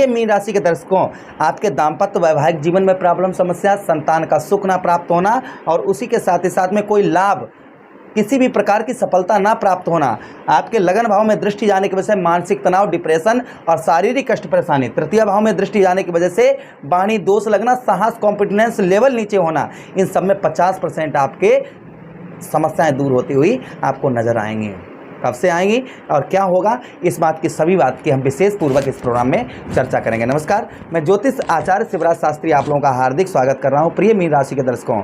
प्रिय मीन राशि के दर्शकों, आपके दाम्पत्य वैवाहिक जीवन में प्रॉब्लम, समस्या, संतान का सुख ना प्राप्त होना और उसी के साथ ही साथ में कोई लाभ, किसी भी प्रकार की सफलता ना प्राप्त होना, आपके लगन भाव में दृष्टि जाने की वजह से मानसिक तनाव, डिप्रेशन और शारीरिक कष्ट परेशानी, तृतीय भाव में दृष्टि जाने की वजह से वाणी दोष लगना, साहस, कॉन्फिडेंस लेवल नीचे होना, इन सब में 50% आपके समस्याएं दूर होती हुई आपको नजर आएंगी। कब से आएंगी और क्या होगा, इस बात की सभी बात की हम विशेष पूर्वक इस प्रोग्राम में चर्चा करेंगे। नमस्कार, मैं ज्योतिष आचार्य शिवराज शास्त्री आप लोगों का हार्दिक स्वागत कर रहा हूं। प्रिय मीन राशि के दर्शकों,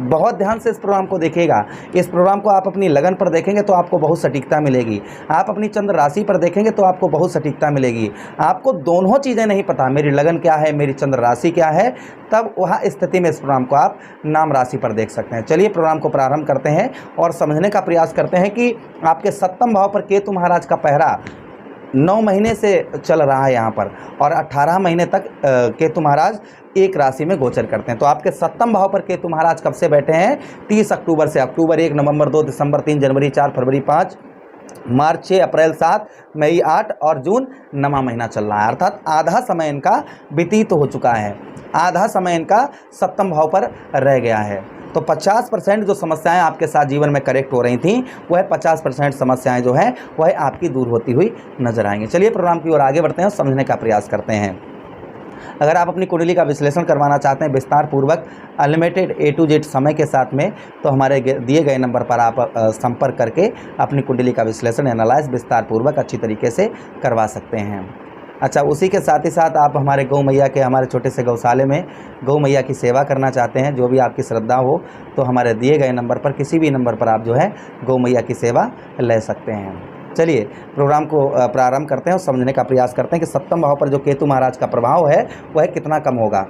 बहुत ध्यान से इस प्रोग्राम को देखिएगा। इस प्रोग्राम को आप अपनी लगन पर देखेंगे तो आपको बहुत सटीकता मिलेगी, आप अपनी चंद्र राशि पर देखेंगे तो आपको बहुत सटीकता मिलेगी। आपको दोनों चीज़ें नहीं पता, मेरी लगन क्या है, मेरी चंद्र राशि क्या है, तब वह स्थिति में इस प्रोग्राम को आप नाम राशि पर देख सकते हैं। चलिए प्रोग्राम को प्रारंभ करते हैं और समझने का प्रयास करते हैं कि आपके सप्तम भाव पर केतु महाराज का पहरा 9 महीने से चल रहा है यहाँ पर, और 18 महीने तक केतु महाराज एक राशि में गोचर करते हैं। तो आपके सप्तम भाव पर केतु महाराज कब से बैठे हैं? 30 अक्टूबर से। अक्टूबर 1, नवंबर 2, दिसंबर 3, जनवरी 4, फरवरी 5, मार्च 6, अप्रैल 7, मई 8 और जून 9वां महीना चल रहा है। अर्थात आधा समय इनका व्यतीत हो चुका है, आधा समय इनका सप्तम भाव पर रह गया है। तो 50% जो समस्याएं आपके साथ जीवन में करेक्ट हो रही थी, वह 50% समस्याएं जो है वह आपकी दूर होती हुई नजर आएंगी। चलिए प्रोग्राम की ओर आगे बढ़ते हैं और समझने का प्रयास करते हैं। अगर आप अपनी कुंडली का विश्लेषण करवाना चाहते हैं विस्तार पूर्वक, अनलिमिटेड A to Z समय के साथ में, तो हमारे दिए गए नंबर पर आप संपर्क करके अपनी कुंडली का विश्लेषण, एनालाइज विस्तार पूर्वक अच्छी तरीके से करवा सकते हैं। अच्छा, उसी के साथ ही साथ आप हमारे गौ मैया के, हमारे छोटे से गौशाले में गौ मैया की सेवा करना चाहते हैं, जो भी आपकी श्रद्धा हो, तो हमारे दिए गए नंबर पर, किसी भी नंबर पर आप जो है गौ मैया की सेवा ले सकते हैं। चलिए प्रोग्राम को प्रारंभ करते हैं और समझने का प्रयास करते हैं कि सप्तम भाव पर जो केतु महाराज का प्रभाव है वह कितना कम होगा।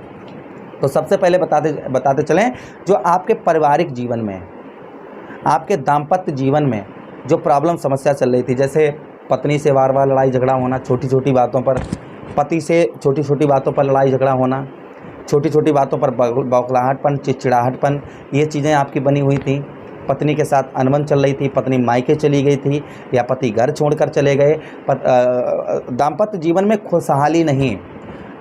तो सबसे पहले बताते चलें, जो आपके पारिवारिक जीवन में, आपके दाम्पत्य जीवन में जो प्रॉब्लम, समस्या चल रही थी, जैसे पत्नी से बार बार लड़ाई झगड़ा होना, छोटी छोटी बातों पर, पति से छोटी छोटी बातों पर लड़ाई झगड़ा होना, छोटी छोटी बातों पर बौखलाहटपन, चिड़चिड़ाहटपन, ये चीज़ें आपकी बनी हुई थी। पत्नी के साथ अनबन चल रही थी, पत्नी मायके चली गई थी या पति घर छोड़कर चले गए, दाम्पत्य जीवन में खुशहाली नहीं,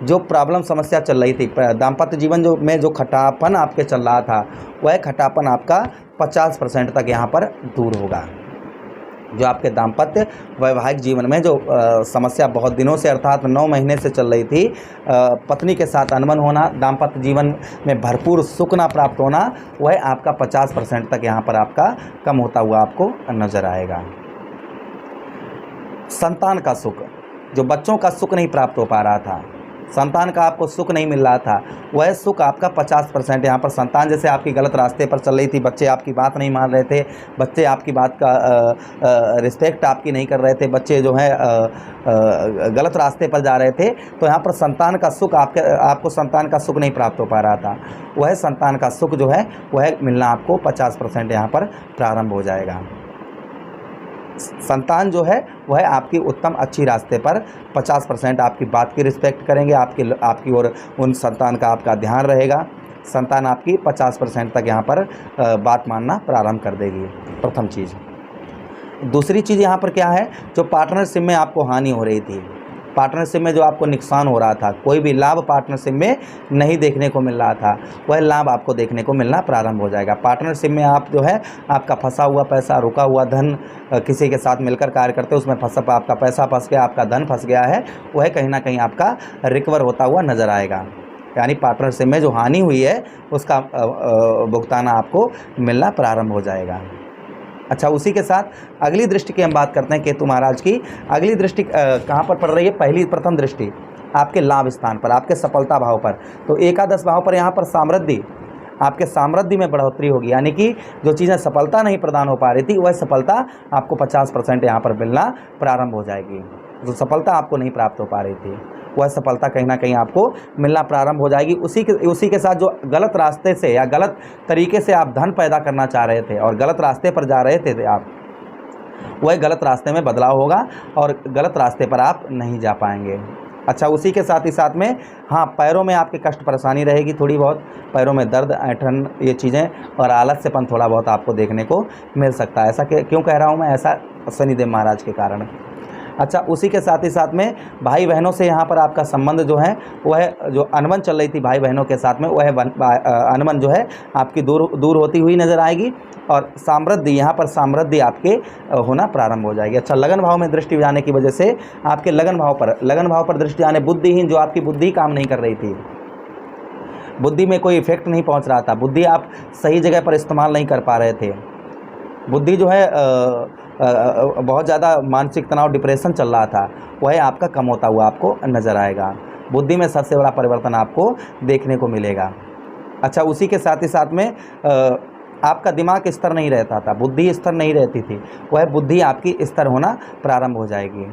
जो प्रॉब्लम समस्या चल रही थी, दाम्पत्य जीवन जो खटापन आपके चल रहा था, वह खटापन आपका 50% तक यहाँ पर दूर होगा। जो आपके दाम्पत्य वैवाहिक जीवन में जो समस्या बहुत दिनों से, अर्थात 9 महीने से चल रही थी, पत्नी के साथ अनबन होना, दाम्पत्य जीवन में भरपूर सुख ना प्राप्त होना, वह आपका 50% तक यहाँ पर आपका कम होता हुआ आपको नजर आएगा। संतान का सुख, जो बच्चों का सुख नहीं प्राप्त हो पा रहा था, संतान का आपको सुख नहीं मिल रहा था, वह सुख आपका 50% यहाँ पर, संतान जैसे आपकी गलत रास्ते पर चल रही थी, बच्चे आपकी बात नहीं मान रहे थे, बच्चे आपकी बात का रिस्पेक्ट आपकी नहीं कर रहे थे, बच्चे जो है गलत रास्ते पर जा रहे थे, तो यहाँ पर संतान का सुख आपको संतान का सुख नहीं प्राप्त हो पा रहा था, वह संतान का सुख जो है वह मिलना आपको 50% यहाँ पर प्रारंभ हो जाएगा। संतान जो है वह आपकी उत्तम अच्छी रास्ते पर 50% आपकी बात की रिस्पेक्ट करेंगे, आपकी ओर उन संतान का आपका ध्यान रहेगा, संतान आपकी 50% तक यहाँ पर बात मानना प्रारंभ कर देगी। प्रथम चीज़। दूसरी चीज़ यहाँ पर क्या है, जो पार्टनरशिप में आपको हानि हो रही थी, पार्टनरशिप में जो आपको नुकसान हो रहा था, कोई भी लाभ पार्टनरशिप में नहीं देखने को मिल रहा था, वह लाभ आपको देखने को मिलना प्रारंभ हो जाएगा। पार्टनरशिप में आप जो है आपका फंसा हुआ पैसा, रुका हुआ धन, किसी के साथ मिलकर कार्य करते उसमें आपका पैसा फंस गया, आपका धन फंस गया है, वह कहीं ना कहीं आपका रिकवर होता हुआ नज़र आएगा। यानी पार्टनरशिप में जो हानि हुई है उसका भुगतान आपको मिलना प्रारंभ हो जाएगा। अच्छा, उसी के साथ अगली दृष्टि की हम बात करते हैं केतु महाराज की। अगली दृष्टि कहाँ पर पड़ रही है? प्रथम दृष्टि आपके लाभ स्थान पर, आपके सफलता भाव पर। तो एकादश भाव पर यहाँ पर समृद्धि, आपके समृद्धि में बढ़ोतरी होगी, यानी कि जो चीज़ें सफलता नहीं प्रदान हो पा रही थी, वह सफलता आपको 50% यहाँ पर मिलना प्रारंभ हो जाएगी। जो सफलता आपको नहीं प्राप्त हो पा रही थी, वह सफलता कहीं ना कहीं आपको मिलना प्रारंभ हो जाएगी। उसी के साथ जो गलत रास्ते से या गलत तरीके से आप धन पैदा करना चाह रहे थे और गलत रास्ते पर जा रहे थे आप, वह गलत रास्ते में बदलाव होगा और गलत रास्ते पर आप नहीं जा पाएंगे। अच्छा, उसी के साथ ही साथ में हाँ, पैरों में आपकी कष्ट परेशानी रहेगी, थोड़ी बहुत पैरों में दर्द, ऐंठन, ये चीज़ें और आलस्यपन थोड़ा बहुत आपको देखने को मिल सकता है। ऐसा क्यों कह रहा हूँ मैं? ऐसा शनिदेव महाराज के कारण। अच्छा, उसी के साथ ही साथ में भाई बहनों से यहाँ पर आपका संबंध जो है वह जो अनबन चल रही थी भाई बहनों के साथ में, वह अनबन जो है आपकी दूर होती हुई नज़र आएगी और समृद्धि, यहाँ पर समृद्धि आपके होना प्रारंभ हो जाएगी। अच्छा, लगन भाव में दृष्टि जाने की वजह से आपके लगन भाव पर दृष्टि जाने, बुद्धिहीन, जो आपकी बुद्धि काम नहीं कर रही थी, बुद्धि में कोई इफेक्ट नहीं पहुँच रहा था, बुद्धि आप सही जगह पर इस्तेमाल नहीं कर पा रहे थे, बुद्धि जो है बहुत ज़्यादा मानसिक तनाव, डिप्रेशन चल रहा था, वह आपका कम होता हुआ आपको नज़र आएगा। बुद्धि में सबसे बड़ा परिवर्तन आपको देखने को मिलेगा। अच्छा, उसी के साथ ही साथ में आपका दिमाग स्थिर नहीं रहता था, बुद्धि स्थिर नहीं रहती थी, वह बुद्धि आपकी स्थिर होना प्रारंभ हो जाएगी।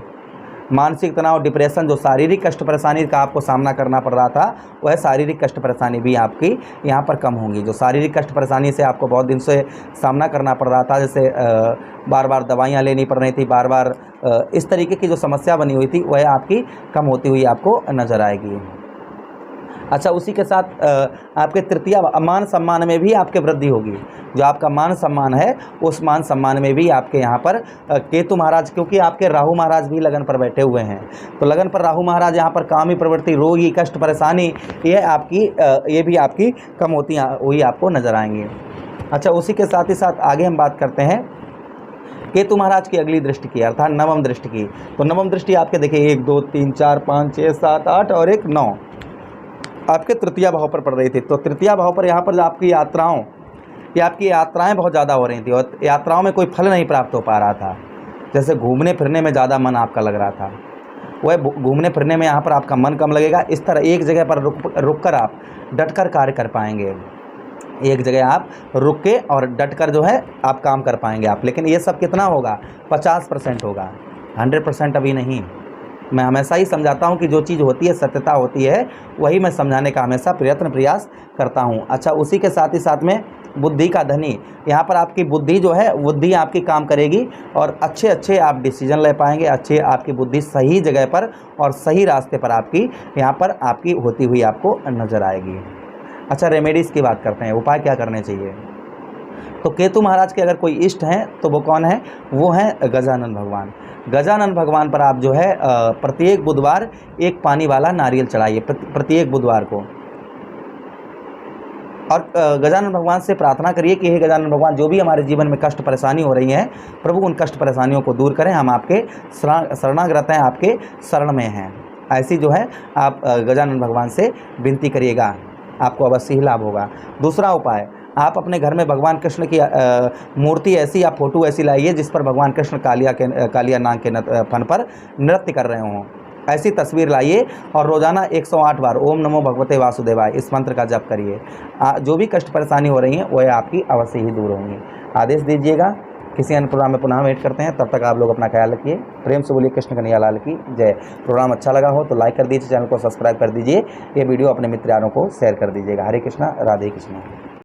मानसिक तनाव, डिप्रेशन, जो शारीरिक कष्ट परेशानी का आपको सामना करना पड़ रहा था, वह शारीरिक कष्ट परेशानी भी आपकी यहाँ पर कम होंगी। जो शारीरिक कष्ट परेशानी से आपको बहुत दिन से सामना करना पड़ रहा था, जैसे बार बार दवाइयाँ लेनी पड़ रही थी, बार बार इस तरीके की जो समस्या बनी हुई थी, वह आपकी कम होती हुई आपको नज़र आएगी। अच्छा, उसी के साथ आपके तृतीया मान सम्मान में भी आपके वृद्धि होगी। जो आपका मान सम्मान है, उस मान सम्मान में भी आपके यहाँ पर केतु महाराज, क्योंकि आपके राहु महाराज भी लगन पर बैठे हुए हैं, तो लगन पर राहु महाराज यहाँ पर कामी प्रवृत्ति, रोगी, कष्ट, परेशानी, ये भी आपकी कम होती हुई आपको नज़र आएंगी। अच्छा, उसी के साथ ही साथ आगे हम बात करते हैं केतु महाराज की अगली दृष्टि की, अर्थात नवम दृष्टि की। तो नवम दृष्टि आपके देखिए 1 2 3 4 5 6 7 8 और 1 9 आपके तृतीया भाव पर पड़ रही थी। तो तृतीया भाव पर यहाँ पर आपकी यात्राएं बहुत ज़्यादा हो रही थी और यात्राओं में कोई फल नहीं प्राप्त हो पा रहा था। जैसे घूमने फिरने में ज़्यादा मन आपका लग रहा था, वह घूमने फिरने में यहाँ पर आपका मन कम लगेगा। इस तरह एक जगह पर रुक कर आप डट कर कार्य कर पाएंगे, एक जगह आप रुक के और डट कर जो है आप काम कर पाएंगे आप। लेकिन ये सब कितना होगा? 50% होगा, 100% अभी नहीं। मैं हमेशा ही समझाता हूँ कि जो चीज़ होती है, सत्यता होती है, वही मैं समझाने का हमेशा प्रयास करता हूँ। अच्छा, उसी के साथ ही साथ में बुद्धि का धनी, यहाँ पर आपकी बुद्धि जो है, बुद्धि आपकी काम करेगी और अच्छे आप डिसीजन ले पाएंगे, अच्छे आपकी बुद्धि सही जगह पर और सही रास्ते पर आपकी यहाँ पर आपकी होती हुई आपको नज़र आएगी। अच्छा, रेमेडीज़ की बात करते हैं, उपाय क्या करने चाहिए। तो केतु महाराज के अगर कोई इष्ट हैं तो वो कौन है? वो हैं गजानन भगवान। गजानन भगवान पर आप जो है प्रत्येक बुधवार एक पानी वाला नारियल चढ़ाइए, प्रत्येक बुधवार को। और गजानन भगवान से प्रार्थना करिए कि हे गजानन भगवान, जो भी हमारे जीवन में कष्ट परेशानी हो रही है, प्रभु उन कष्ट परेशानियों को दूर करें, हम आपके शरणागत हैं, आपके शरण में हैं। ऐसी जो है आप गजानन भगवान से विनती करिएगा, आपको अवश्य ही लाभ होगा। दूसरा उपाय, आप अपने घर में भगवान कृष्ण की मूर्ति ऐसी या फोटो ऐसी लाइए जिस पर भगवान कृष्ण कालिया नाग के फन पर नृत्य कर रहे हों। ऐसी तस्वीर लाइए और रोज़ाना 108 बार ओम नमो भगवते वासुदेवाय इस मंत्र का जप करिए। जो भी कष्ट परेशानी हो रही हैं वह आपकी अवश्य ही दूर होंगी। आदेश दीजिएगा। किसी अन्य प्रोग्राम में पुनः वेट करते हैं, तब तक आप लोग अपना ख्याल रखिए। प्रेम से बोलिए कृष्ण कन्हैया लाल की जय। प्रोग्राम अच्छा लगा हो तो लाइक कर दीजिए, चैनल को सब्सक्राइब कर दीजिए, ये वीडियो अपने मित्र यारों को शेयर कर दीजिएगा। हरे कृष्णा, राधे कृष्णा।